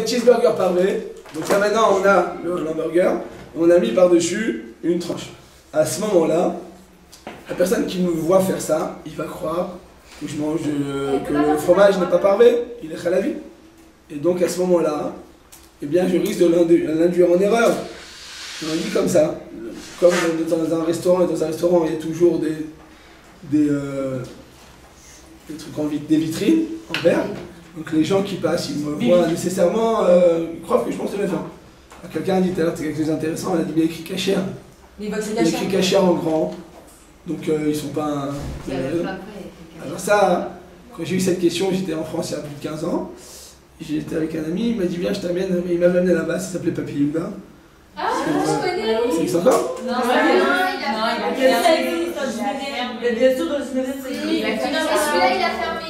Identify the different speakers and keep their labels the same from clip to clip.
Speaker 1: Cheeseburger parvé. Donc là maintenant on a le hamburger, on a mis par-dessus une tranche. À ce moment-là, la personne qui me voit faire ça, il va croire que je mange que le fromage n'est pas parvé, il est halavi. Et donc à ce moment-là, eh bien je risque de l'induire en erreur. Je le dis comme ça. Comme dans un restaurant, il y a toujours des trucs des vitrines en verre. Donc les gens qui passent, ils me voient nécessairement, ils croient que je pense de la viande. Quelqu'un a dit tout à l'heure, c'est quelque chose d'intéressant, il a dit il y a écrit cachère. Il y a écrit cachère en grand. Donc ils sont pas... Alors ça, quand j'ai eu cette question, j'étais en France il y a plus de 15 ans. J'étais avec un ami, il m'a dit viens je t'amène, il m'avait amené là-bas, ça s'appelait Papy Yoda.
Speaker 2: Ah, je connais.
Speaker 1: Ça existe encore?
Speaker 2: Non, il a fermé. Celui-là, il a fermé.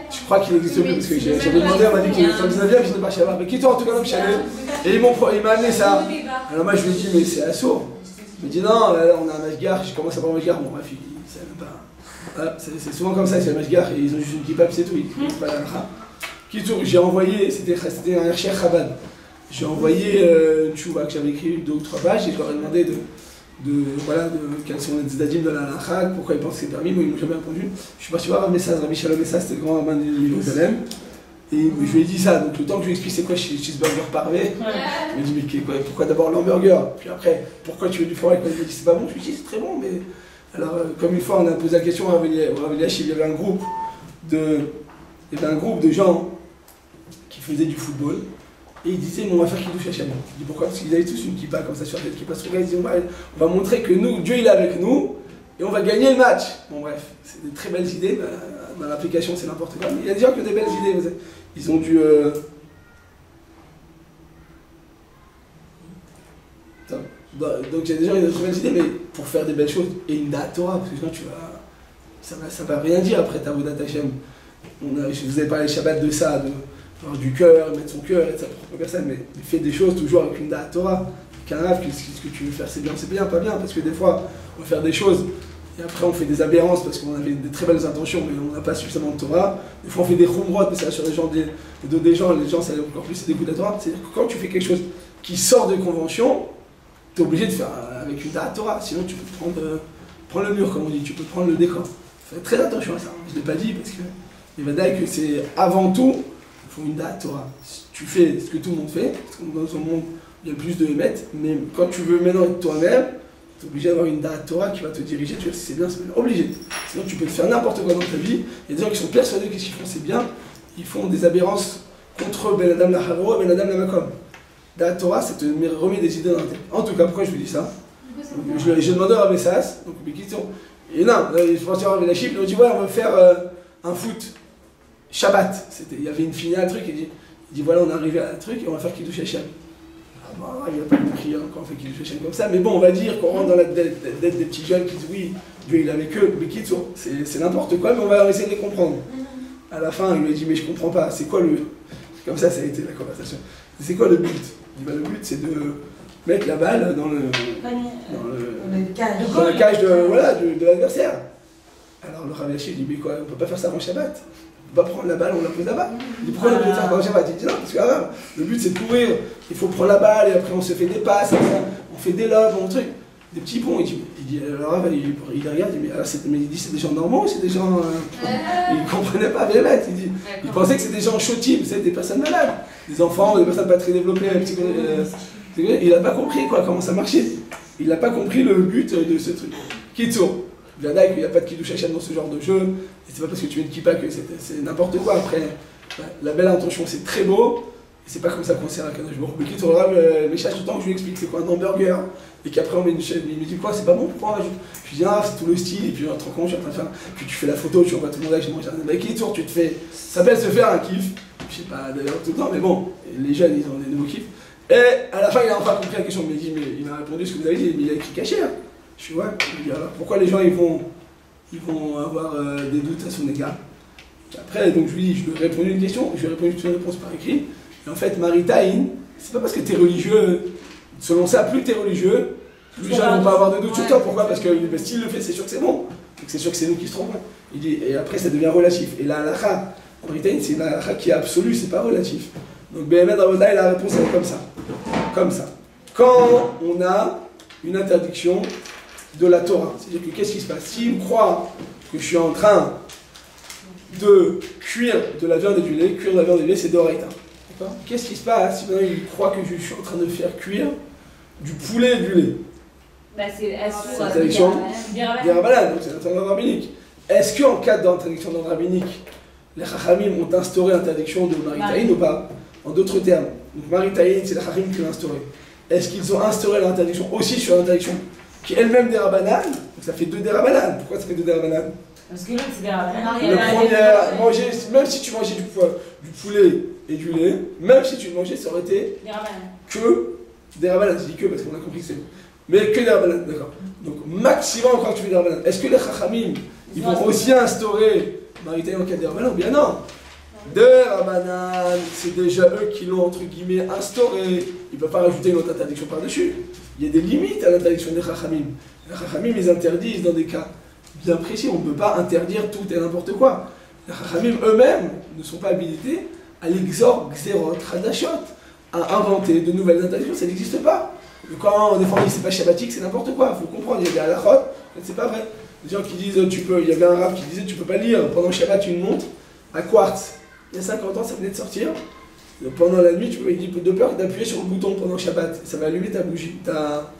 Speaker 1: Je crois qu'il n'existe plus parce que j'avais demandé, on m'a dit qu'il était en 19e, je n'ai pas chez mais qui toi en tout cas donc chalé. Et il m'a amené ça. Alors moi je lui ai dit mais c'est assourd. Il me dit non, là, on a un mashgar, je commence à voir un mashgar, bon bref, il savait même pas. Voilà, c'est souvent comme ça, c'est un mashgar et ils ont juste une kippa c'est tout, ils ne pas la halakha. Qui tourne, j'ai envoyé, c'était un Hershey Chabad. J'ai envoyé une chouva que j'avais écrit 2 ou 3 pages et je leur ai demandé quels sont les tzadadim de la halakha, pourquoi ils pensent que c'est permis, moi ils m'ont jamais répondu. Je suis parti voir Rav Messaz, Rabbi Shalom Messaz, c'était le grand rabbin de Jérusalem. Et je lui ai dit ça, donc le temps que je lui explique c'est quoi cheeseburger parvé, il m'a dit mais pourquoi d'abord l'hamburger, puis après pourquoi tu veux du fromage, il m'a dit c'est pas bon, je lui ai dit c'est très bon, mais alors comme une fois on a posé la question à Rav Eliashib, il y avait un groupe de gens qui faisaient du football. Et ils disaient, mais on va faire Kiddush Hashem. Je dis pourquoi? Parce qu'ils avaient tous une kippa comme ça sur la tête, kippa sur le gars. Ils disaient, on va montrer que nous, Dieu il est avec nous, et on va gagner le match. Bon bref, c'est des très belles idées, dans l'application c'est n'importe quoi. Mais il y a des gens qui ont des belles idées. Ils ont dû... Donc il y a des gens qui ont des très belles idées, mais pour faire des belles choses, et une date Torah, parce que sinon ça va rien dire après ta Vodat Hashem. Je vous avais parlé Shabbat de ça, avoir du cœur, mettre son cœur, être sa propre personne, mais fais des choses toujours avec une date Torah, qu'un rave, ce que tu veux faire c'est bien, pas bien, parce que des fois on va faire des choses et après on fait des aberrances parce qu'on avait des très belles intentions mais on n'a pas suffisamment de Torah. Des fois on fait des khumrot, mais ça sur les gens, les gens ça encore plus c'est des coups de Torah. C'est-à-dire que quand tu fais quelque chose qui sort de convention, tu es obligé de faire avec une date Torah, sinon tu peux prendre le mur comme on dit, tu peux prendre le décor. Fais très attention à ça, je ne l'ai pas dit parce que il va dire que c'est avant tout. Il faut une date Torah. Tu fais ce que tout le monde fait, parce que dans un monde il y a plus de émettes, mais quand tu veux maintenant être toi-même, tu es obligé d'avoir une date Torah qui va te diriger, tu vois si c'est bien, c'est bien. Obligé. Sinon tu peux te faire n'importe quoi dans ta vie. Il y a des gens qui sont persuadés que ce qu'ils font c'est bien, ils font des aberrances contre Ben Adam la Haro et Ben Adam la Makom. Date Torah, ça te remet des idées dans la tête. En tout cas, pourquoi je vous dis ça? Je demandais à Rav Messaz, donc mes questions. Et non, je pensais à Rav Eliashib, ils ont dit ouais, on va faire un foot. Shabbat, il y avait une finale, un truc, il dit voilà, on est arrivé à un truc et on va faire Kiddush Hashem. Ah bah, il n'y a pas compris quand on fait Kiddush Hashem comme ça, mais bon, on va dire qu'on rentre dans la tête des petits jeunes qui disent oui, Dieu il est avec eux, mais c'est n'importe quoi, mais on va essayer de les comprendre. À la fin, il lui a dit mais je comprends pas, c'est quoi le. Comme ça a été la conversation. C'est quoi le but? Il dit bah, le but c'est de mettre la balle dans le cage de l'adversaire. Alors le Rav Eliashib dit mais quoi, on peut pas faire ça avant Shabbat? On va prendre la balle, on la pose là-bas. Il dit pourquoi on a besoin de faire pendant Shabbat? Il dit non, parce que le but c'est de courir, il faut prendre la balle et après on se fait des passes, on fait des lobes, on truc, des petits ponts. Il dit alors il regarde, mais il dit c'est des gens normaux, c'est des gens. Il ne comprenait pas bien bête. Il pensait que c'était des gens chotim, c'est des personnes malades, des enfants, des personnes pas très développées. Il n'a pas compris quoi, comment ça marchait. Il n'a pas compris le but de ce truc. Qui tourne? Il n'y a pas de Kiddush Hashem dans ce genre de jeu, et c'est pas parce que tu mets une kippa que c'est n'importe quoi. Après, la belle intention c'est très beau, et c'est pas comme ça qu'on sert à Kadosh Baruch Hu. Tu auras le message tout le temps que je lui explique c'est quoi un hamburger, et qu'après on met une chaîne, il me dit quoi, c'est pas bon, pourquoi je lui dis ah, c'est tout le style, et puis on te rend compte, je suis en train de faire, puis tu fais la photo, tu envoies tout le monde avec, je mange un qui tour, tu te fais, ça s'appelle se faire un kiff, je sais pas d'ailleurs tout le temps, mais bon, les jeunes ils ont des nouveaux kiffs, et à la fin il a enfin compris la question, il m'a répondu ce que vous avez dit, mais il a écrit caché. Je suis ouais, alors pourquoi les gens ils vont avoir des doutes à son égard. Et après, donc je lui ai répondu une question, je lui ai répondu une réponse par écrit. Et en fait, Maritaïn, c'est pas parce que tu es religieux, selon ça, plus tu es religieux, plus les gens ne vont pas avoir de doutes sur toi. Pourquoi? Parce que s'il le fait, c'est sûr que c'est bon. Donc c'est sûr que c'est nous qui se trompons. Il dit, et après, ça devient relatif. Et la halakha, Maritaïn, c'est une halakha qui est absolue, c'est pas relatif. Donc Béhémet Rabotai, la réponse elle est comme ça. Comme ça. Quand on a une interdiction de la Torah, c'est-à-dire que qu'est-ce qui se passe? S'il croit que je suis en train de cuire de la viande et du lait, cuire de la viande et du lait, c'est d'oreita. D'accord? Qu'est-ce qui se passe si maintenant il croit que je suis en train de faire cuire du poulet et du lait?
Speaker 2: Bah, c'est
Speaker 1: l'interdiction des Rabbanan, donc c'est l'interdiction rabbinique. Est-ce qu'en cas d'interdiction d'ordre rabbinique, les Chachamim ont instauré l'interdiction de Maritaïn ou pas? En d'autres termes, donc Maritaïn, c'est les Chachamim qui l'ont instauré. Est-ce qu'ils ont instauré l'interdiction aussi sur l'interdiction qui est elle-même des Rabbanan? Donc ça fait 2 des Rabbanan. Pourquoi ça fait 2 des Rabbanan?
Speaker 2: Parce que l'autre, c'est des Rabbanan.
Speaker 1: Le premier, manger, même si tu mangeais du poulet et du lait, même si tu le mangeais, ça aurait été que des Rabbanan. Je dis que parce qu'on a compris que c'est. Mais que des Rabbanan, d'accord. Donc maximum quand tu fais des Rabbanan. Est-ce que les Chachamim, ils vont aussi instaurer Maritaïn en cas des Rabbanan ou bien non? De Rabbanan, c'est déjà eux qui l'ont entre guillemets instauré. Ils ne peuvent pas rajouter une autre interdiction par-dessus. Il y a des limites à l'interdiction des Chachamim. Les Chachamim, ils interdisent dans des cas bien précis. On ne peut pas interdire tout et n'importe quoi. Les Chachamim eux-mêmes ne sont pas habilités à l'exor, xerot, hadashot, à inventer de nouvelles interdictions. Ça n'existe pas. Quand des fois on dit c'est pas shabbatique, c'est n'importe quoi. Il faut comprendre, il y a des halachot, c'est pas vrai. Des gens qui disent il y avait un rab qui disait tu peux pas lire pendant Shabbat une montre à quartz. Il y a 50 ans, ça venait de sortir. Pendant la nuit, il dit de peur d'appuyer sur le bouton pendant Shabbat. Ça va allumer ta bougie, ta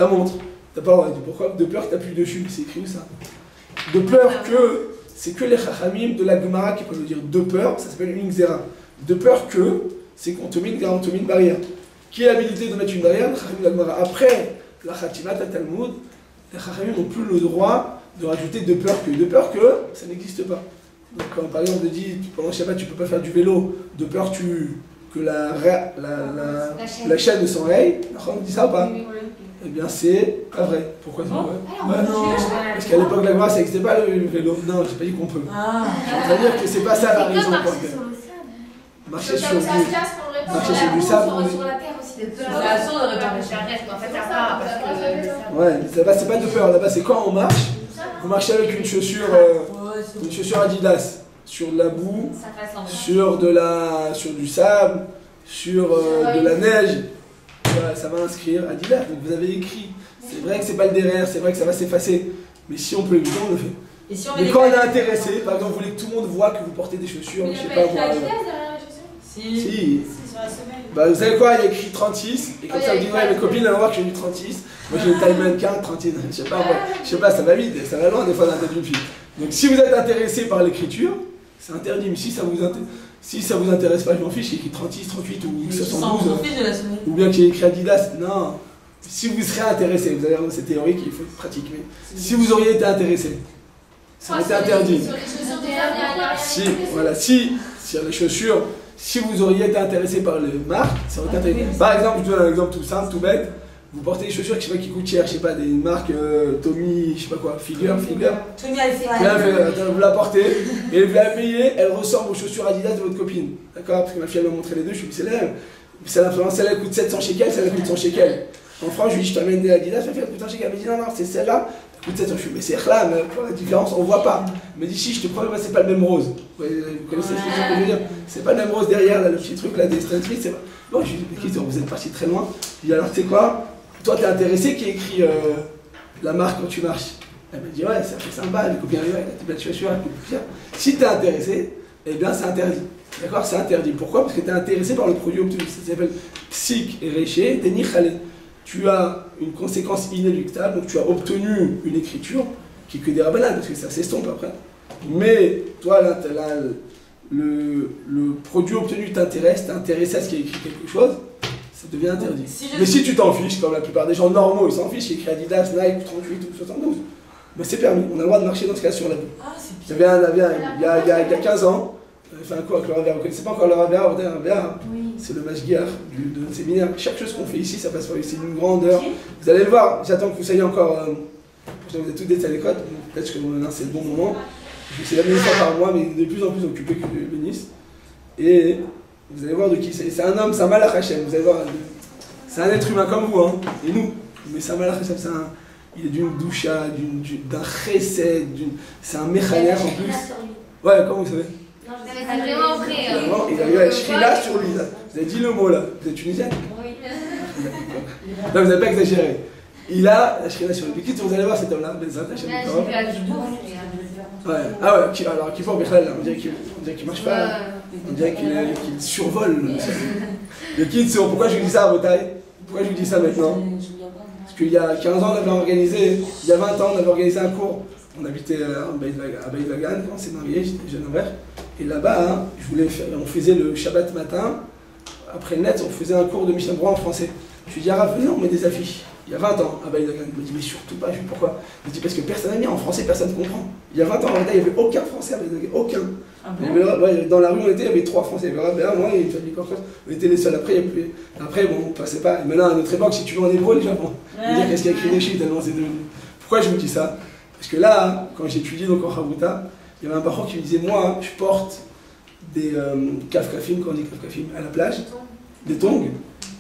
Speaker 1: montre. T'as pas le pourquoi? De peur que t'appuies dessus. C'est écrit où ça? De peur que, c'est que les Chachamim de la Gemara qui peuvent dire de peur, ça s'appelle une xéra. De peur que, c'est qu'on te met une barrière. Qui est habilité de mettre une barrière? Les Chachamim de la Gemara. Après la Khatimat, la Talmud, les Chachamim n'ont plus le droit de rajouter de peur que. De peur que, ça n'existe pas. Donc quand par exemple on te dit pendant Shabbat tu peux pas faire du vélo de peur que la chaîne s'enraye, on dit ça ou pas? Eh bien c'est pas vrai. Pourquoi c'est pas vrai? Non, parce qu'à l'époque de la Gemara ça n'existait pas le vélo. Non, j'ai pas dit qu'on peut. C'est-à-dire que c'est pas ça la raison. Marcher sur du sable. Ouais, là-bas c'est pas de peur, là-bas c'est quand on marche, vous marchez avec une chaussure Adidas, sur de la boue, sur du sable, sur de la neige, ça va inscrire Adidas, donc vous avez écrit. C'est vrai que c'est pas le derrière, c'est vrai que ça va s'effacer, mais si on peut l'éviter, on le fait. Mais quand on est intéressé, par exemple, vous voulez que tout le monde voit que vous portez des chaussures, je sais pas, Si. Bah, vous savez quoi, il y a écrit 36, et comme ça vous dites, ouais, mes copines elles vont voir que j'ai mis 36, moi j'ai une taille mannequin, 36, je sais pas, ça va vite, ça va loin des fois dans la tête d'une fille. Donc si vous êtes intéressé par l'écriture, c'est interdit, mais si ça vous intéresse pas, je m'en fiche, il y a écrit 36, 38 ou 72, ou bien qu'il y a écrit Adidas, non. Si vous serez intéressé, vous allez voir, c'est théorique, il faut pratiquer, mais si vous auriez été intéressé, ça aurait été interdit. Si, voilà, si sur les chaussures, si vous auriez été intéressé par les marques, ça aurait été intéressant. Par exemple, je vous donne un exemple tout simple, tout bête. Vous portez des chaussures qui coûtent cher, je sais pas, des marques Tommy, je sais pas quoi, Figure.
Speaker 2: Tommy Hilfiger.
Speaker 1: Vous la portez et vous la payez, elle ressemble aux chaussures Adidas de votre copine. D'accord? Parce que ma fille elle m'a montré les deux, je suis dit c'est les mêmes. Celle-là coûte 700 shekels, celle-là coûte 100 shekels. En France, je lui dis je t'amène des Adidas, elle coûte 1 shekel. Elle me dit non, c'est celle-là. Écoute, ça, je suis, mais c'est là, mais pour la différence, on voit pas. Il me dit, si, je te promets, c'est pas le même rose. Vous connaissez ce que je veux dire? C'est pas le même rose derrière, là, le petit truc là des Stan Smith, c'est pas. Bon, je lui dis, mais vous êtes parti très loin. Je lui dis, alors, tu sais quoi? Toi, t'es intéressé qui écrit la marque quand tu marches? Elle me dit, ouais, ça fait sympa, les copines arrivent avec la petite chaussure, elle coûte plus cher. Si t'es intéressé, eh bien, c'est interdit. D'accord? C'est interdit. Pourquoi? Parce que t'es intéressé par le produit obtenu. Ça s'appelle psych et réché, t'es khalé. Tu as une conséquence inéluctable, donc tu as obtenu une écriture qui est que des rabbanan, parce que ça s'estompe après. Mais toi, là, le produit obtenu t'intéresse, t'es intéressé à ce qu'il y a écrit quelque chose, ça devient interdit. Mais si tu t'en fiches, comme la plupart des gens normaux, ils s'en fichent, il y a écrit Adidas, Nike, 38 ou 72, ben c'est permis, on a le droit de marcher dans ce cas sur la boue. Il y a 15 ans, enfin quoi, avec le Rav, vous ne connaissez pas encore le Rav, c'est le Mashgiach de notre séminaire. Chaque chose qu'on fait ici, ça passe par ici, c'est une grandeur. Vous allez le voir, j'attends que vous soyez encore. Vous êtes tous des à l'école, peut-être que maintenant c'est le bon moment. Je sais l'amener ça par mois, mais de plus en plus occupé que le ministre. Et vous allez voir de qui c'est. C'est un homme, c'est un malach Hashem, vous allez voir. C'est un être humain comme vous, hein, et nous. Mais c'est un malach Hashem, il est d'une doucha, d'un chesed, c'est un méchanière en plus. Ouais, comment vous savez?
Speaker 3: Ça a vraiment vrai.
Speaker 1: Finalement, il a eu la shrina sur lui. Là. Vous avez dit le mot là. Vous êtes tunisienne?
Speaker 3: Oui.
Speaker 1: Là, vous n'avez pas exagéré. Il a la shrina sur lui. Vous allez voir cet homme-là. Ouais. Ah ouais, alors qu'il faut Bichlal, on dirait qu'il marche pas. On dirait qu'il survole. Le kid, pourquoi je lui dis ça à Botaï? Pourquoi je lui dis ça maintenant? Parce qu'il y a 15 ans, on avait organisé, il y a 20 ans, on avait organisé un cours. On habitait à Beit Vagan quand on s'est marié, j'étais jeune en verre. Et là-bas, hein, on faisait le Shabbat matin, après le net, on faisait un cours de Mishnah Berurah en français. Je lui dis, ah, venez, on met des affiches. Il y a 20 ans, à Beit Vagan. Il me dit, mais surtout pas, je dis pourquoi? Il me dit, parce que personne n'a mis en français, personne ne comprend. Il y a 20 ans, en fait, il n'y avait aucun français à Beit Vagan, aucun. Ah bon? Dans la rue, on était, il y avait 3 français. Il y avait moi et Fabien Corcos. On était les seuls. Après, bon, on passait pas. Et maintenant, à notre époque, si tu veux en hébreu, les gens vont dire qu'est-ce qu'il y a écrit des chiffres, tellement c'est devenu. Pourquoi je vous dis ça? Parce que là, quand j'étudiais donc en Chavruta, il y avait un parent qui me disait, moi, je porte des kafkafim, quand on dit kafkafim, à la plage, des tongs.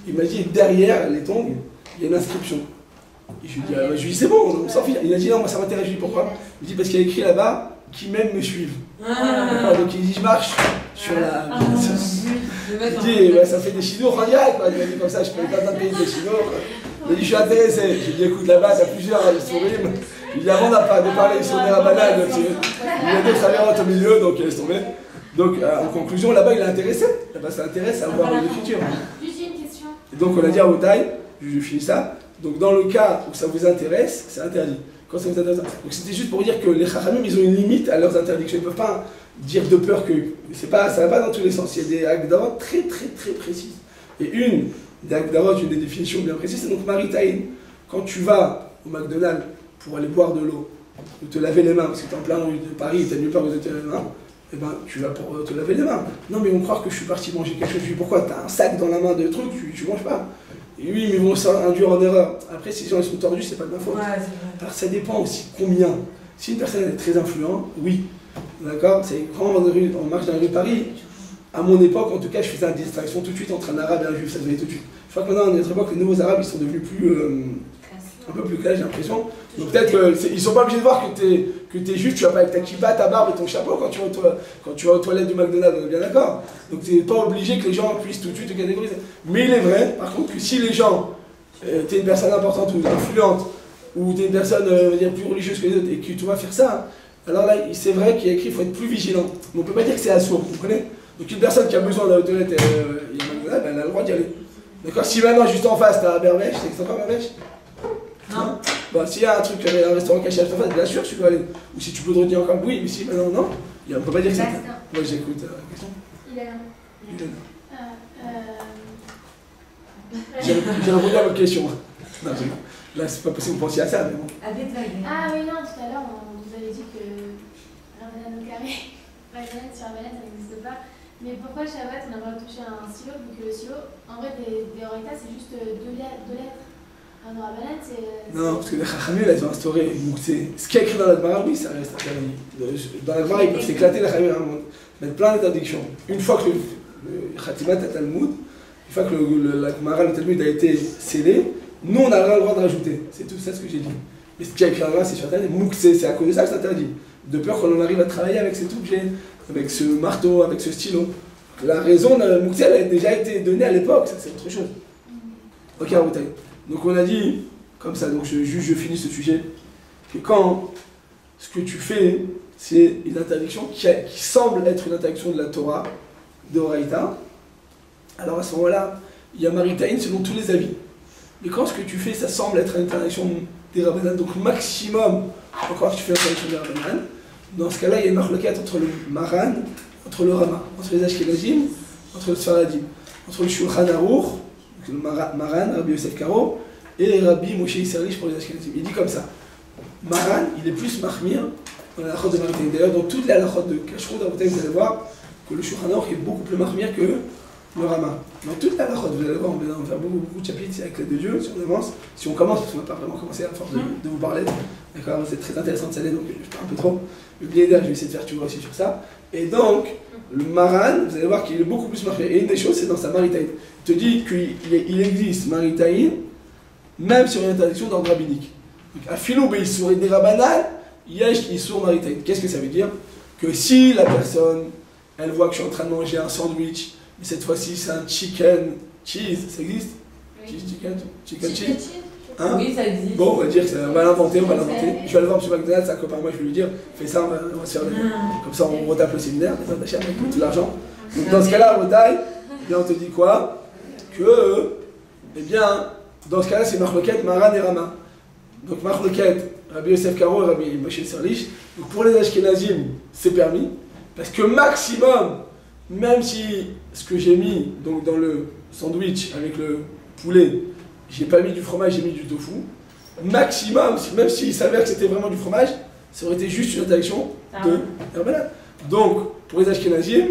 Speaker 1: Il m'a dit, derrière les tongs, il y a une inscription. Et je lui dis, c'est bon, on s'en fiche. Il a dit, non, moi ça m'intéresse. Je lui dis, pourquoi? Il me dit, parce qu'il y a écrit là-bas, qui même me suivent. Donc il dit, je marche sur la. Il dit, ouais, ça fait des chinois en direct, quoi. Il m'a dit comme ça, je ne connais pas d'un pays des chinois. Il dit, je suis intéressé. J'ai dit, écoute, là-bas, t'as plusieurs sourires. Il dit, avant de parler sur des rabanades, il y a d'autres avérantes au milieu, donc laisse tomber. Donc en conclusion, là-bas, il est intéressé. Là-bas, ça l'intéresse à voir l'écriture.
Speaker 3: Juste une question.
Speaker 1: Et donc on a dit à Otaï, je finis ça. Donc dans le cas où ça vous intéresse, c'est interdit. Quand ça vous intéresse. Donc c'était juste pour dire que les Chachamim, ils ont une limite à leurs interdictions. Ils ne peuvent pas dire de peur que. Ça ne va pas dans tous les sens. Il y a des agdarot très très très précises. Et une des agdarot, une des définitions bien précises, c'est donc maritaïn. Quand tu vas au McDonald's pour aller boire de l'eau, ou te laver les mains, parce que tu es en plein rue de Paris, tu n'as nulle part où te laver les mains, et ben tu vas pour te laver les mains. Non mais on croit que je suis parti manger quelque chose. Je dis pourquoi? Tu as un sac dans la main de trucs, tu manges pas. Et oui, mais ils vont s'induire en erreur. Après, si les gens ils sont tordus, c'est pas de ma faute.
Speaker 2: Ouais,
Speaker 1: alors ça dépend aussi combien. Si une personne est très influente, oui. D'accord? C'est quand on marche dans la rue de Paris, à mon époque, en tout cas, je faisais une distinction tout de suite entre un arabe et un juif, ça se voyait tout de suite. Je crois que maintenant, à notre époque, les nouveaux arabes, ils sont devenus un peu plus clairs, j'ai l'impression. Donc peut-être qu'ils sont pas obligés de voir que t'es juif, tu vas pas avec ta kippa, ta barbe et ton chapeau quand tu vas aux toilettes du McDonald's, on est bien d'accord. Donc t'es pas obligé que les gens puissent tout de suite te catégoriser. Mais il est vrai, par contre, que si les gens, t'es une personne importante ou influente, ou t'es une personne plus religieuse que les autres, et que tu vas faire ça, alors là, c'est vrai qu'il y a écrit qu'il faut être plus vigilant. Mais on peut pas dire que c'est assourd, vous comprenez? Donc une personne qui a besoin d'aller aux toilettes, il y a un McDonald's, elle a le droit d'y aller. D'accord? Si maintenant, juste en face, t'as Berbèche, c'est que c'est pas Berbèche? Non. Bah, s'il y a un restaurant caché à en face, bien sûr, tu peux aller. Ou si tu peux te redire encore, oui, mais si maintenant, non, on peut pas dire que c'est. Moi, j'écoute la question. J'ai répondu à votre question. Non, là, c'est pas possible, vous pensiez à ça, mais bon.
Speaker 3: Ah oui, non, tout à l'heure, on vous avait dit que Rabanan au carré, Rabanan sur Rabanan, ça n'existe pas. Mais pourquoi Shabbat, on a pas touché un stylo, vu que le stylo, en vrai, des Horita, c'est juste deux lettres.
Speaker 1: Non, parce que les Chachamim, ils ont instauré. Ce qui est écrit dans la Gemara, oui, ça reste interdit. Dans la Gemara, ils peuvent s'éclater, les Chachamim, mettre plein d'interdictions. Une fois que le Khatimat à Talmud, une fois que la Gemara, le Talmud a été scellé, nous, on n'a rien le droit de rajouter. C'est tout ça ce que j'ai dit. Mais ce qui est écrit dans la Gemara, c'est certain. C'est à cause de ça que c'est interdit. De peur qu'on en arrive à travailler avec cet objet, avec ce marteau, avec ce stylo. La raison de la Moukse, elle a déjà été donnée à l'époque, ça c'est autre chose. Ok, Raboutaï. Donc on a dit, comme ça, donc je finis ce sujet, que quand ce que tu fais, c'est une interdiction qui semble être une interdiction de la Torah, de Horaïta, alors à ce moment-là, il y a Maritaïn selon tous les avis. Mais quand ce que tu fais, ça semble être une interdiction des Rabbanan, donc maximum, encore que tu fais l'interdiction des Rabbanan, dans ce cas-là, il y a une marloquette entre le Maran, entre le Rama, entre les Ashkenazim, entre le Sfaradim, entre le Shulchan Aruch, le Maran, Rabbi Yosef Karo, et Rabbi Moshe Isserlich pour les Ashkenazim. Il dit comme ça, Maran, il est plus mahmir dans la halachot de Maritaïn. D'ailleurs, dans toutes les halachot de Kashrut, vous allez voir que le Shulchan Aruch est beaucoup plus mahmir que le Rama. Dans toute la halachot, vous allez voir, on va faire beaucoup de chapitres avec l'aide de Dieu, si on avance, si on commence, parce qu'on n'a pas vraiment commencé à force de vous parler. D'accord, c'est très intéressant de s'aller, donc je parle un peu trop. Le Bléder, je vais essayer de faire tu vois aussi sur ça. Et donc, le Maran, vous allez voir qu'il est beaucoup plus marqué. Et une des choses, c'est dans sa Maritaïn. Il te dit qu'il existe Maritaïn, même sur une interdiction d'ordre rabbinique. Donc, à Philo, il serait des rabbanal, yesh isur Maritaïn. Qu'est-ce que ça veut dire? Que si la personne, elle voit que je suis en train de manger un sandwich, mais cette fois-ci c'est un chicken cheese, ça existe?
Speaker 3: Oui.
Speaker 1: Chicken cheese? Hein?
Speaker 2: Oui, ça existe.
Speaker 1: Bon, on va dire que on va l'inventer. Je vais aller voir M. McDonald's, c'est un copain à moi, je vais lui dire, fais ça, on va se faire comme ça on retape le séminaire, ça va avec tout l'argent. Donc dans ce cas-là, Rotaï, on te dit quoi? Que, eh bien, dans ce cas-là, c'est Marloquet, Maran et Rama. Donc Marloquet, Rabbi Yosef Karo et Rabbi Moshe Serlich. Donc pour les Ashkenazim, c'est permis, parce que maximum, même si ce que j'ai mis donc dans le sandwich avec le poulet, j'ai pas mis du fromage, j'ai mis du tofu, maximum, même s'il s'avère que c'était vraiment du fromage, ça aurait été juste une interdiction de Rabbanan. Donc, pour les Ashkenazim,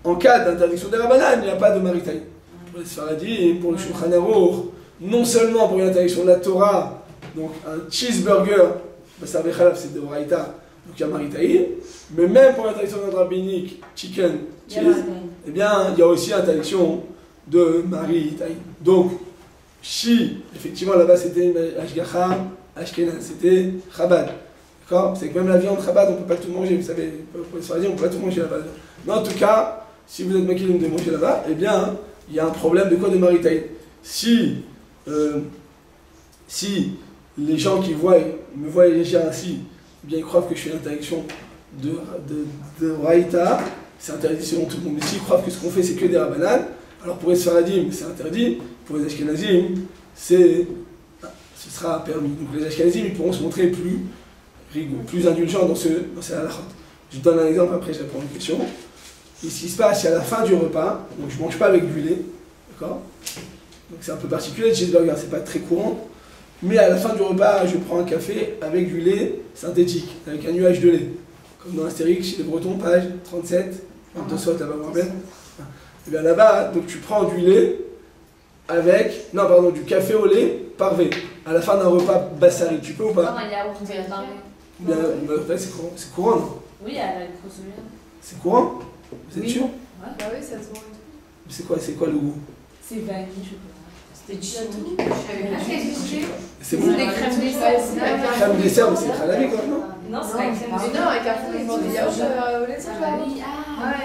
Speaker 1: en cas d'interdiction de Rabbanan, il n'y a pas de maritaï. Pour les Sfaradim, pour le Shulchan Aruch, non seulement pour une interdiction de la Torah, donc un cheeseburger, Basar Bechalav, c'est de Oraïta, donc il y a maritaï, mais même pour l'interdiction de rabbinique, chicken, cheese, eh bien, il y a aussi interdiction de maritaï. Donc, si, effectivement, là-bas c'était Ashgacha, Ashkenaz, c'était Chabad. D'accord? C'est que même la viande Chabad, on ne peut pas tout manger, vous savez, pour les Sfaradim, on ne peut pas tout manger là-bas. Mais en tout cas, si vous êtes maquillé de manger là-bas, eh bien, il y a un problème de quoi? De maritaï. Si les gens qui me voient agir ainsi, eh bien, ils croient que je fais l'interdiction de Raïta, c'est interdit selon tout le monde. Mais s'ils croient que ce qu'on fait, c'est que des Rabbanan, alors pour les Sfaradim, c'est interdit, pour les Ashkenazim, ce sera permis. Donc les Ashkenazim, ils pourront se montrer plus rigoureux, plus indulgents dans ces halachot. Je donne un exemple, après je réponds à une question. Et ce qui se passe, c'est à la fin du repas, donc je ne mange pas avec du lait, d'accord? Donc c'est un peu particulier, le cheeseburger, c'est pas très courant, mais à la fin du repas, je prends un café avec du lait synthétique, avec un nuage de lait. Comme dans Astérix, chez les Bretons, page 37, de soit là-bas, vous rappelez? Et bien là-bas, donc tu prends du lait avec, du café au lait parvé, à la fin d'un repas bassari, tu peux ou pas?
Speaker 2: Non, il y a autre chose.
Speaker 1: Bien, c'est courant, non?
Speaker 2: Oui, elle a le prosolution.
Speaker 1: C'est courant? Vous êtes sûr?
Speaker 2: Ouais.
Speaker 4: Bah oui, ça se vend et tout.
Speaker 1: C'est quoi le goût?
Speaker 2: C'est vanille, je crois. C'était
Speaker 4: Il y a
Speaker 2: chiant.
Speaker 4: tout.
Speaker 1: C'est
Speaker 4: Vous
Speaker 1: bon?
Speaker 4: des crèmes dessert.
Speaker 1: Crème dessert, mais c'est très lavé quoi, non?
Speaker 2: Non, c'est pas une crème
Speaker 4: Mais non, à Carrefour, ils vendent des yaourts au lait de soja.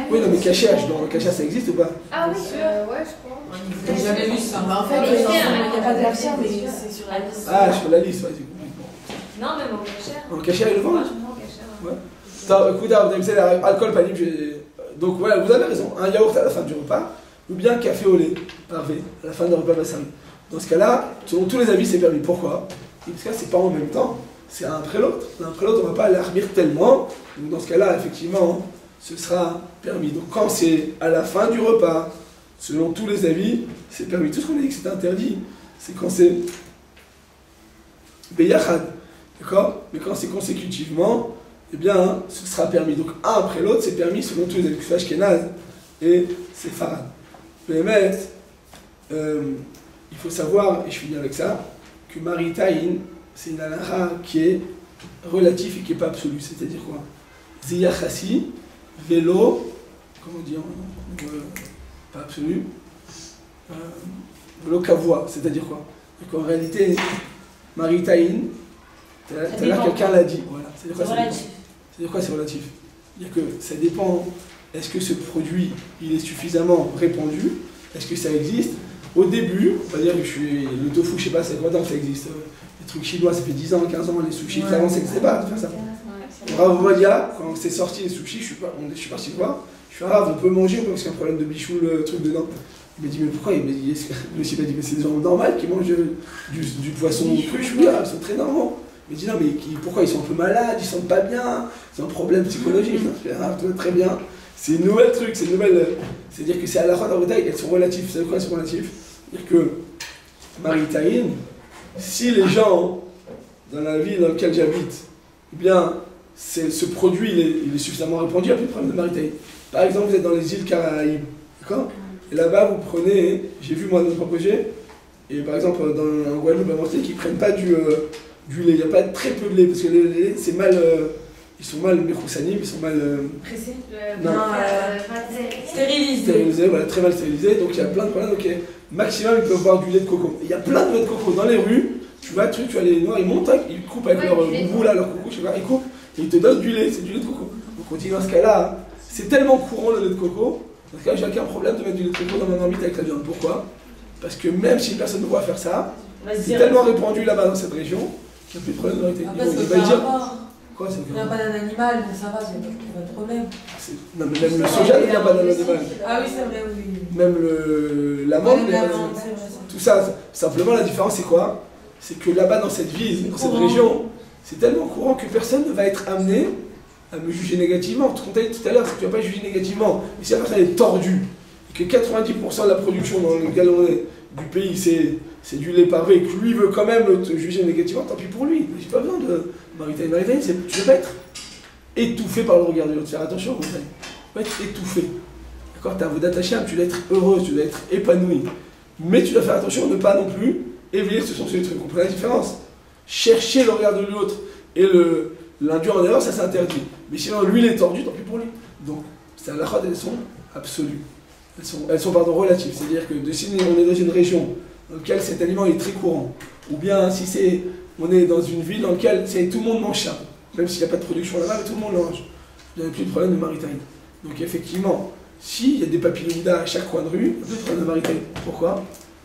Speaker 1: Oui, non, mais cachage, dans le cachage, ça existe ou pas?
Speaker 4: Ah oui, ouais, je crois.
Speaker 2: J'ai jamais vu ça.
Speaker 4: Bah, en fait,
Speaker 2: il
Speaker 4: il
Speaker 2: n'y a pas de version, mais c'est sur la liste.
Speaker 1: Ah, sur la liste, ouais, c'est compliqué.
Speaker 2: Non, même en cachère.
Speaker 1: En cachère, ils le vendent?
Speaker 2: Franchement, en cachère.
Speaker 1: Ouais. Écoutez, vous avez dit, alcool, pas libre, donc ouais, vous avez raison, un yaourt à la fin du repas, ou bien café au lait, parvé, à la fin du repas bassari. Dans ce cas-là, selon tous les avis, c'est permis. Pourquoi? Parce que là, c'est pas en même temps, c'est un après l'autre. L'un après l'autre, on ne va pas l'armir tellement. Donc dans ce cas-là, effectivement, ce sera permis. Donc quand c'est à la fin du repas, selon tous les avis, c'est permis. Tout ce qu'on a dit que c'était interdit, c'est quand c'est Beyachad. D'accord? Mais quand c'est consécutivement, eh bien, ce sera permis. Donc un après l'autre, c'est permis selon tous les avis. C'est Ashkenaz et c'est Farad. Mais il faut savoir, et je finis avec ça, que Maritaïn, c'est une halakha qui est relative et qui n'est pas absolue. C'est-à-dire quoi? Ziyachasi, vélo, comment dire, pas absolu, vélo kavoua, c'est-à-dire quoi? Donc en réalité, Maritaïn, tout à l'heure quelqu'un l'a dit. Voilà. C'est relatif. C'est-à-dire quoi c'est relatif? C'est-à-dire que ça dépend, est-ce que ce produit, il est suffisamment répandu? Est-ce que ça existe? Au début, on va dire que le tofu, je sais pas, c'est quoi tant que ça existe. Les trucs chinois, ça fait 10 ans, 15 ans, les sushis, avant ça n'existait pas de faire ça. Bravo Modia, quand c'est sorti les sushis, je suis parti voir. Je suis on peut manger parce qu'il y a un problème de bichou, le truc dedans. Il m'a dit, mais pourquoi? Le monsieur m'a dit, mais c'est des gens normaux qui mangent du poisson cru, je suis là, ils sont très normaux. Il m'a dit, non, mais pourquoi ils sont un peu malades, ils sentent pas bien, c'est un problème psychologique. Je fais, très bien. C'est une nouvelle truc, c'est une nouvelle. C'est-à-dire que c'est à la fois dans le détail, elles sont relatives. Vous savez quoi, elles sont relatives? C'est-à-dire que Maritaïn, si les gens dans la ville dans laquelle j'habite, eh bien, ce produit il est suffisamment répandu, il n'y a plus de problème de Maritaïn. Par exemple, vous êtes dans les îles Caraïbes, d'accord? Et là-bas, vous prenez, j'ai vu moi dans mon projet, et par exemple, dans un Guadeloupe, à Marseille, qui ne prennent pas du lait. Il n'y a pas très peu de lait, parce que le lait, c'est mal. Ils sont mal méchoussanim, ils sont mal.
Speaker 2: Pressés?
Speaker 1: Non.
Speaker 2: Stérilisés.
Speaker 1: Stérilisés, voilà, très mal stérilisés. Donc il y a plein de problèmes. Donc maximum, ils peuvent boire du lait de coco. Il y a plein de lait de coco dans les rues. Tu as les noirs, ils montent, ils coupent avec leur boubou là, leur coco, je sais pas, ils coupent, et ils te donnent du lait, c'est du lait de coco. Donc on dit dans ce cas-là, C'est tellement courant le lait de coco, dans ce cas, j'ai aucun problème de mettre du lait de coco dans ma marmite avec la viande. Pourquoi? Parce que même si personne ne voit faire ça, c'est tellement répandu là-bas dans cette région qu'il n'y a plus de problème de vérité.
Speaker 5: Après, c'est pas
Speaker 1: dire.
Speaker 5: rapport.
Speaker 1: Quoi, c'est
Speaker 5: Il n'y a pas d'un animal, donc ça va, il n'y a pas de problème.
Speaker 1: Non, mais même le soja ne vient pas d'un animal.
Speaker 5: Ah oui, c'est vrai, oui.
Speaker 1: Même l'amande n'est pas d'un animal.
Speaker 5: c'est vrai.
Speaker 1: Tout ça, simplement la différence c'est quoi? C'est que là-bas dans cette ville, dans cette région, c'est tellement courant que personne ne va être amené à me juger négativement. Tout ce qu'on t'a dit tout à l'heure, c'est que tu ne vas pas juger négativement. Mais si la personne est tordue, et que 90% de la production dans lequel on est du pays, c'est du lait parvé, et que lui veut quand même te juger négativement, tant pis pour lui. J'ai pas besoin de Maritime. Maritime, tu ne vas pas être étouffé par le regard de l'autre. Faire attention, tu vas être étouffé. D'accord? Tu as un Avodat Hashem, tu dois être heureux, tu dois être épanoui. Mais tu dois faire attention de ne pas non plus éveiller ce sont ces trucs. Vous comprenez la différence? Chercher le regard de l'autre et l'induire en erreur, ça c'est interdit. Mais sinon, lui il est tordu, tant pis pour lui. Donc, c'est à la fois, elles sont absolues. Elles sont relatives. C'est-à-dire que si on est dans une région dans laquelle cet aliment est très courant, ou bien si on est dans une ville dans laquelle tout le monde mange ça, même s'il n'y a pas de production là-bas, mais tout le monde le mange, il n'y a plus de problème de maritime. Donc effectivement, s'il y a des papillodas à chaque coin de rue, il n'y a plus de problème de maritime. Pourquoi?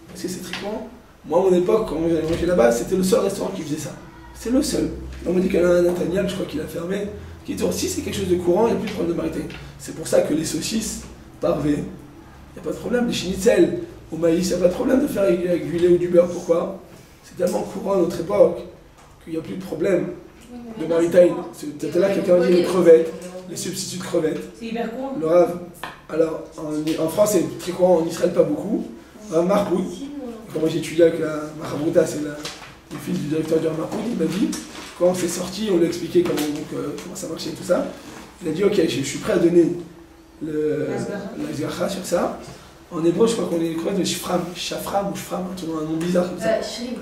Speaker 1: Parce que c'est très courant. Moi, à mon époque, quand j'allais manger là-bas, c'était le seul restaurant qui faisait ça. C'est le seul. On m'a dit qu'il y en a un Nathaniel, je crois qu'il a fermé, qui dit si c'est quelque chose de courant, il n'y a plus de problème de maritime. C'est pour ça que les saucisses parvées, il n'y a pas de problème. Les schnitzel au maïs, il n'y a pas de problème de faire avec du lait ou du beurre. Pourquoi? C'est tellement courant à notre époque qu'il n'y a plus de problème de maritime. C'était là quelqu'un dit les crevettes, les substituts de crevettes.
Speaker 2: C'est hyper courant.
Speaker 1: Le Rav, alors en France c'est très courant, en Israël pas beaucoup. Rav Marcoud, quand moi j'ai étudié avec la Mahavruta, c'est le fils du directeur du Rav Marcoud, il m'a dit, quand c'est sorti, on lui a expliqué comment ça marchait et tout ça. Il a dit ok, je suis prêt à donner la zgacha sur ça. En hébreu, je crois qu'on est crevettes de shafram ou shafram, un nom bizarre comme ça.
Speaker 3: Shrimp.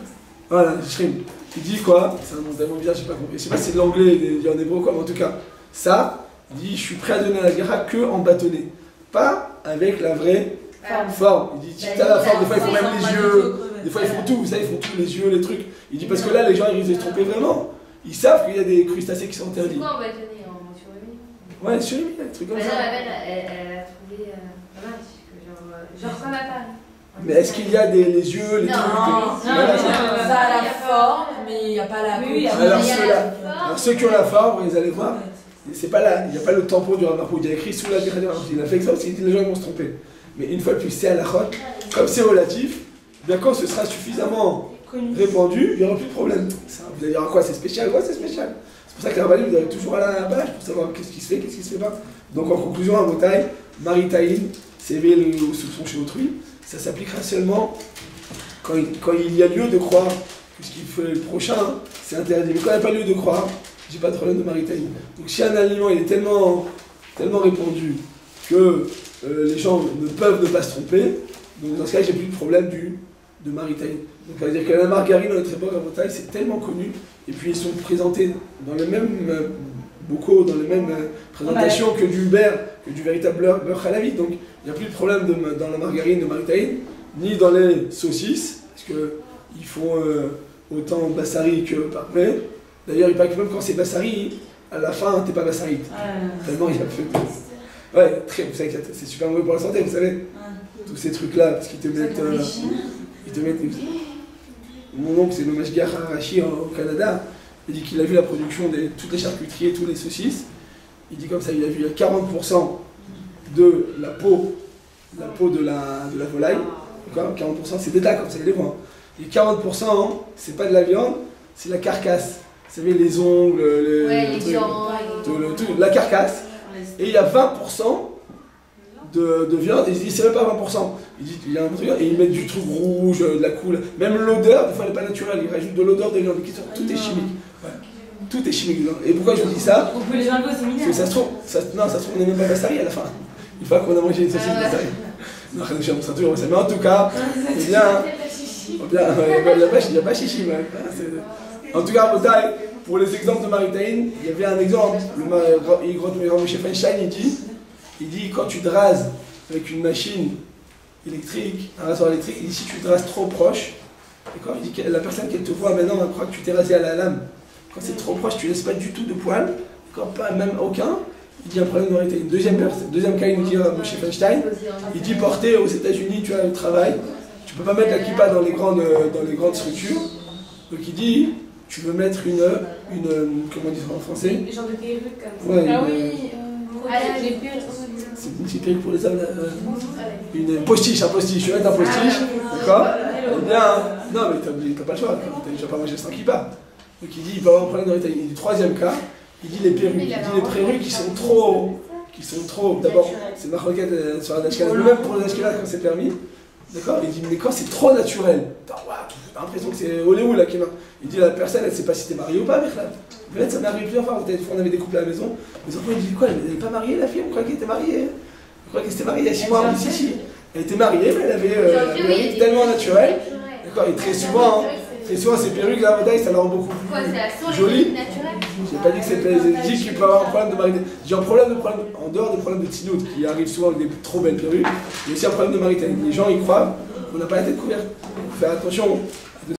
Speaker 1: Voilà, shrimp. Il dit quoi? C'est un nom tellement bizarre, j'ai pas compris. Je sais pas si c'est de l'anglais, il dit en hébreu quoi, mais en tout cas, ça, il dit je suis prêt à donner la zgacha que en bâtonnet. Pas avec la vraie forme. Il dit si t'as la forme, des fois ils font même les yeux, des fois ils font tout, vous savez, ils font tous les yeux, les trucs. Il dit parce que là, les gens ils risquent de se tromper vraiment. Ils savent qu'il y a des crustacés qui sont interdits.
Speaker 2: C'est quoi on va tenir en surimi?
Speaker 1: Ouais, surimi, des trucs comme ça.
Speaker 2: Elle a trouvé pas mal, genre comme à Paris.
Speaker 1: Mais est-ce qu'il y a les yeux, les trucs
Speaker 5: Ça a la forme, mais il n'y a pas la
Speaker 1: Alors ceux qui ont la forme, vous allez voir, c'est pas là, il n'y a pas le tampon du Rav Marcoud, il y a écrit sous la zgacha du Rav Marcoud. Il a fait ça parce qu'il dit les gens vont se tromper. Mais une fois de plus, c'est à la chôte, comme c'est relatif, bien quand ce sera suffisamment répandu, il n'y aura plus de problème. Vous allez dire quoi, c'est spécial? Ouais, c'est spécial. C'est pour ça que les rabbinim doivent toujours aller à la page pour savoir qu'est-ce qui se fait, qu'est-ce qui se fait pas. Donc en conclusion, à Motaï, Maritaïn, c'est éveiller le soupçon chez autrui, ça s'appliquera seulement quand il y a lieu de croire que ce qu'il fait le prochain, c'est interdit. Mais quand il n'y a pas lieu de croire, j'ai pas de problème de Maritaïn. Donc si un aliment il est tellement répandu que les gens ne peuvent ne pas se tromper, donc dans ce cas j'ai plus de problème de Maritaïn. Donc ça veut dire que la margarine à notre époque à Motaï, c'est tellement connu, et puis ils sont présentés dans les mêmes bocaux, dans les mêmes présentations que du beurre, que du véritable beurre halavi. Donc il n'y a plus de problème dans la margarine de Maritaïn, ni dans les saucisses, parce qu'ils font autant bassari que parfait. D'ailleurs, il paraît que même quand c'est bassari, à la fin, t'es pas bassari. Tellement il y a peu. Ouais, vous savez que c'est super mauvais pour la santé, vous savez. Tous ces trucs-là, parce qu'ils te mettent. Mon oncle, c'est le Mashgiach Harashi au Canada. Il dit qu'il a vu la production de toutes les charcuteries et tous les saucisses. Il dit comme ça, il a vu 40% de la peau de la volaille. D'accord, 40% c'est des tas comme ça, il les voit. Et 40%, c'est pas de la viande, c'est la carcasse. Vous savez, les ongles,
Speaker 2: les
Speaker 1: trucs,
Speaker 2: viandes,
Speaker 1: la carcasse. Et il y a 20% de viande, et il dit c'est même pas 20%. Il dit il y a un truc, et ils mettent du truc rouge, de la couleur. Même l'odeur, des fois elle n'est pas naturelle, ils rajoutent de l'odeur de viande. Tout est chimique. Ouais. Tout est chimique dedans. Et pourquoi je vous dis ça?
Speaker 2: On peut les enlever, c'est minable.
Speaker 1: Parce que ça se trouve, on n'est même pas bassari à la fin. Une fois qu'on a mangé une saucisse bassari. Non, je me sens toujours ça. Mais en tout cas, c'est bien. Il n'y a pas chichi. En tout cas, pour les exemples de Maritaïn, il y avait un exemple. Le Rav Moshe Feinstein, il dit quand tu te rases avec une machine électrique, un rasoir électrique, il dit si tu te rases trop proche, il dit que la personne qui te voit maintenant va croire que tu t'es rasé à la lame. Quand c'est trop proche, tu laisses pas du tout de poils, pas même aucun. Il dit un problème de moralité. Deuxième cas, il nous dit à Moshe Feinstein, il dit porter aux États-Unis, tu as le travail, tu peux pas mettre la kippa dans les grandes structures. Donc il dit, tu veux mettre une comment on dit ça en français?
Speaker 2: Des genres de perruques comme ça.
Speaker 1: Ouais,
Speaker 3: Ah oui,
Speaker 2: Les perruques.
Speaker 1: c'est une petite perruque pour les hommes, une postiche, un postiche, je vais mettre un postiche, d'accord? Eh bien, non mais t'as pas le choix, t'as déjà pas mangé sans kippa. Donc il dit, il peut avoir un problème de moralité. Il dit, troisième cas, il dit les perruques, il dit les perruques qui sont trop, d'abord, c'est ma requête sur un ashkenaz, même pour les ashkenaz quand c'est permis, d'accord? Il dit, mais quand c'est trop naturel, t'as l'impression que c'est Oléou là qui m'a. Il dit, la personne, elle sait pas si t'es marié ou pas, mec là. Peut-être ça m'est arrivé plusieurs fois, on avait des couples à la maison, les enfants ils disent quoi, elle n'est pas mariée la fille, on croyait qu'elle était mariée. On croyait qu'elle s'était mariée il y a 6 mois, on dit si, elle était mariée, mais elle avait un rythme tellement naturel, d'accord? Et très souvent, ces perruques là, ça la rend beaucoup plus jolie. J'ai pas dit que c'est dit qu'il peut avoir un problème de mariage. J'ai un problème en dehors des problèmes de tinout qui arrivent souvent avec des trop belles perruques. Il y a aussi un problème de mariage. Les gens y croient, on n'a pas la tête couverte. Il faut faire attention.